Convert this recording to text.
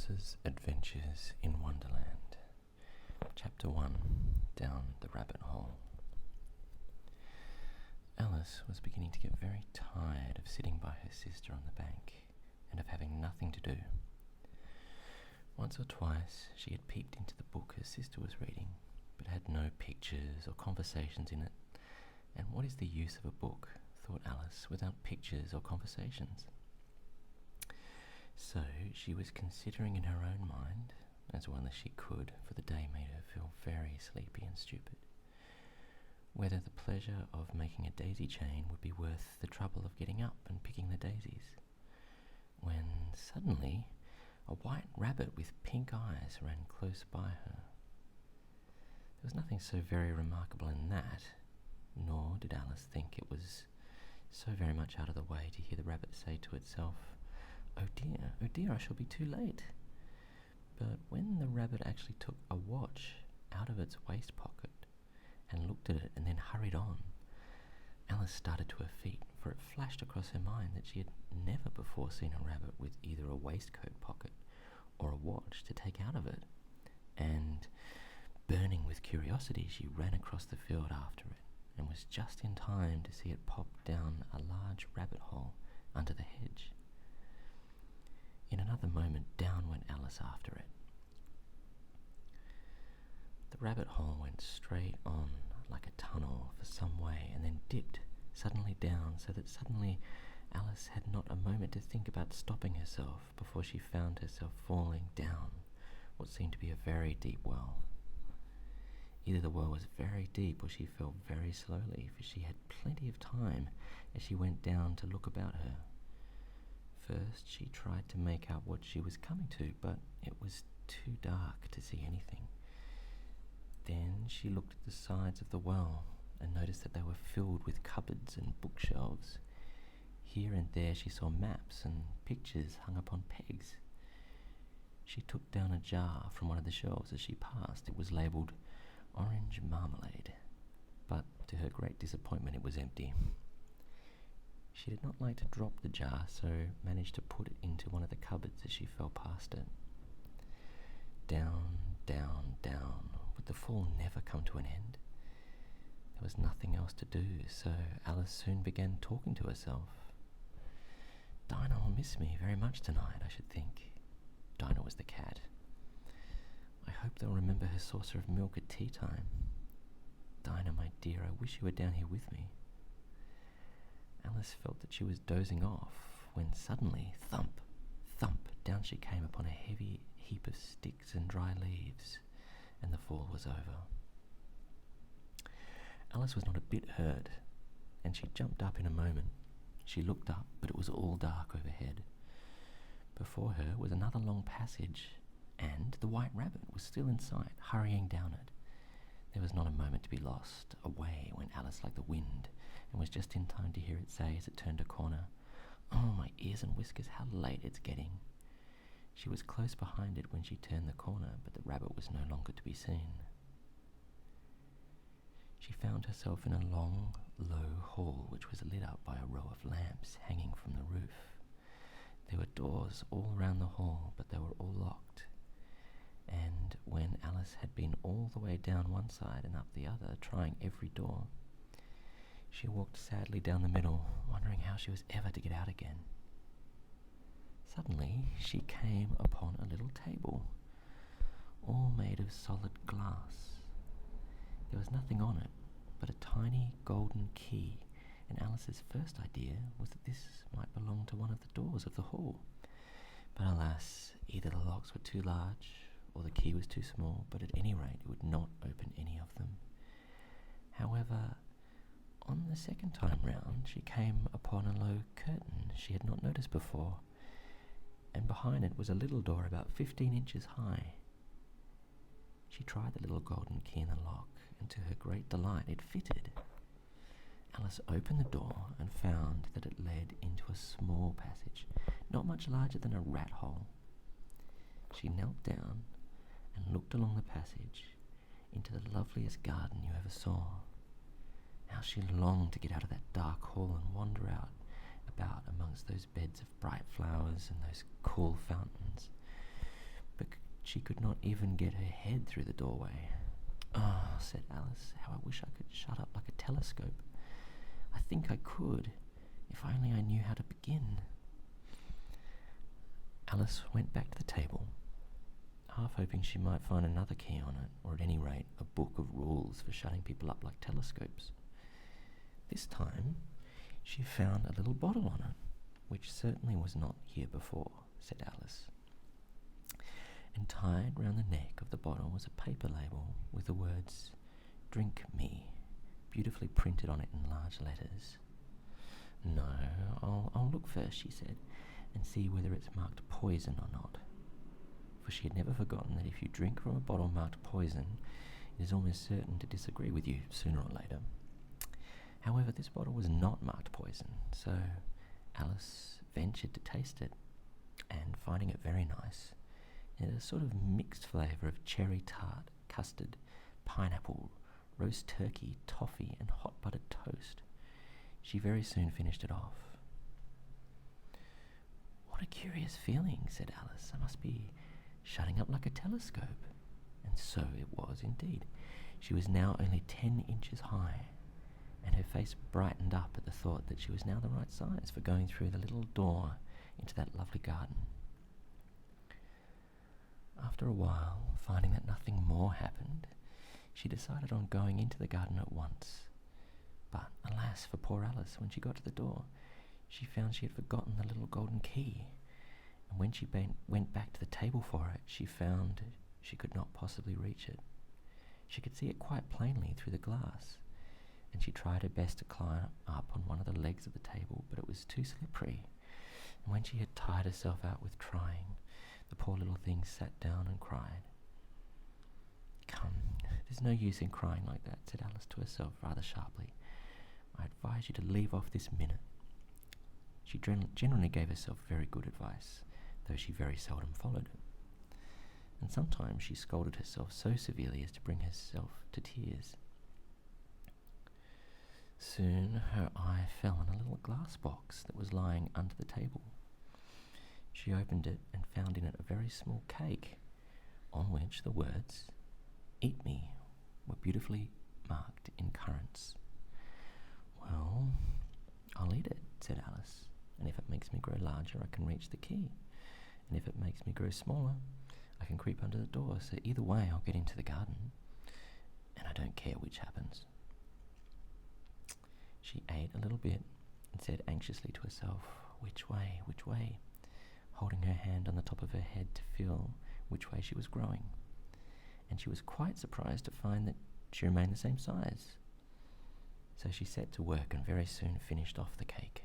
Alice's Adventures in Wonderland. Chapter 1. Down the Rabbit Hole. Alice was beginning to get very tired of sitting by her sister on the bank and of having nothing to do. Once or twice she had peeped into the book her sister was reading, but had no pictures or conversations in it. And what is the use of a book, thought Alice, without pictures or conversations? So she was considering in her own mind, as well as she could, for the day made her feel very sleepy and stupid, whether the pleasure of making a daisy chain would be worth the trouble of getting up and picking the daisies, when suddenly a white rabbit with pink eyes ran close by her. There was nothing so very remarkable in that, nor did Alice think it was so very much out of the way to hear the rabbit say to itself, oh dear, I shall be too late." But when the rabbit actually took a watch out of its waist pocket and looked at it and then hurried on, Alice started to her feet, for it flashed across her mind that she had never before seen a rabbit with either a waistcoat pocket or a watch to take out of it, and burning with curiosity she ran across the field after it and was just in time to see it pop down a large rabbit hole under the hedge. In another moment down went Alice after it. The rabbit hole went straight on like a tunnel for some way and then dipped suddenly down, so that suddenly Alice had not a moment to think about stopping herself before she found herself falling down what seemed to be a very deep well. Either the well was very deep or she fell very slowly, for she had plenty of time as she went down to look about her. First she tried to make out what she was coming to, but it was too dark to see anything. Then she looked at the sides of the well and noticed that they were filled with cupboards and bookshelves. Here and there she saw maps and pictures hung upon pegs. She took down a jar from one of the shelves as she passed. It was labelled orange marmalade, but to her great disappointment it was empty. She did not like to drop the jar, so managed to put it into one of the cupboards as she fell past it. Down, down, down. Would the fall never come to an end? There was nothing else to do, so Alice soon began talking to herself. "Dinah will miss me very much tonight, I should think." Dinah was the cat. "I hope they'll remember her saucer of milk at tea time. Dinah, my dear, I wish you were down here with me." Alice felt that she was dozing off, when suddenly, thump, thump, down she came upon a heavy heap of sticks and dry leaves, and the fall was over. Alice was not a bit hurt, and she jumped up in a moment. She looked up, but it was all dark overhead. Before her was another long passage, and the white rabbit was still in sight, hurrying down it. There was not a moment to be lost. Away went Alice like the wind, and was just in time to hear it say as it turned a corner, "Oh, my ears and whiskers, how late it's getting." She was close behind it when she turned the corner, but the rabbit was no longer to be seen. She found herself in a long, low hall which was lit up by a row of lamps hanging from the roof. There were doors all round the hall, but they were all locked. And when Alice had been all the way down one side and up the other, trying every door, she walked sadly down the middle, wondering how she was ever to get out again. Suddenly she came upon a little table, all made of solid glass. There was nothing on it but a tiny golden key, and Alice's first idea was that this might belong to one of the doors of the hall. But alas, either the locks were too large or the key was too small, but at any rate it would not open any of them. However, on the second time round she came upon a low curtain she had not noticed before, and behind it was a little door about 15 inches high. She tried the little golden key in the lock, and to her great delight it fitted. Alice opened the door and found that it led into a small passage, not much larger than a rat hole. She knelt down and looked along the passage into the loveliest garden you ever saw. How she longed to get out of that dark hall and wander out about amongst those beds of bright flowers and those cool fountains. she could not even get her head through the doorway. "Oh," said Alice, "how I wish I could shut up like a telescope. I think I could, if only I knew how to begin." Alice went back to the table, half hoping she might find another key on it, or at any rate a book of rules for shutting people up like telescopes. This time she found a little bottle on it, which certainly was not here before, said Alice. And tied round the neck of the bottle was a paper label with the words, "Drink me," beautifully printed on it in large letters. "No, I'll look first," she said, "and see whether it's marked poison or not." For she had never forgotten that if you drink from a bottle marked poison, it is almost certain to disagree with you sooner or later. However, this bottle was not marked poison, so Alice ventured to taste it, and finding it very nice, it had a sort of mixed flavour of cherry tart, custard, pineapple, roast turkey, toffee, and hot buttered toast. She very soon finished it off. "What a curious feeling," said Alice. "I must be shutting up like a telescope." And so it was indeed. She was now only 10 inches high, and her face brightened up at the thought that she was now the right size for going through the little door into that lovely garden. After a while, finding that nothing more happened, she decided on going into the garden at once. But alas for poor Alice, when she got to the door, she found she had forgotten the little golden key, and when she went back to the table for it, she found she could not possibly reach it. She could see it quite plainly through the glass, and she tried her best to climb up on one of the legs of the table, but it was too slippery, and when she had tired herself out with trying, the poor little thing sat down and cried. "Come, there's no use in crying like that," said Alice to herself rather sharply. "I advise you to leave off this minute." She generally gave herself very good advice, though she very seldom followed it. And sometimes she scolded herself so severely as to bring herself to tears. Soon her eye fell on a little glass box that was lying under the table. She opened it and found in it a very small cake, on which the words, "Eat me," were beautifully marked in currants. "Well, I'll eat it," said Alice, "and if it makes me grow larger, I can reach the key, and if it makes me grow smaller, I can creep under the door, so either way I'll get into the garden, and I don't care which happens." She ate a little bit and said anxiously to herself, "Which way, which way?" holding her hand on the top of her head to feel which way she was growing. And she was quite surprised to find that she remained the same size. So she set to work and very soon finished off the cake.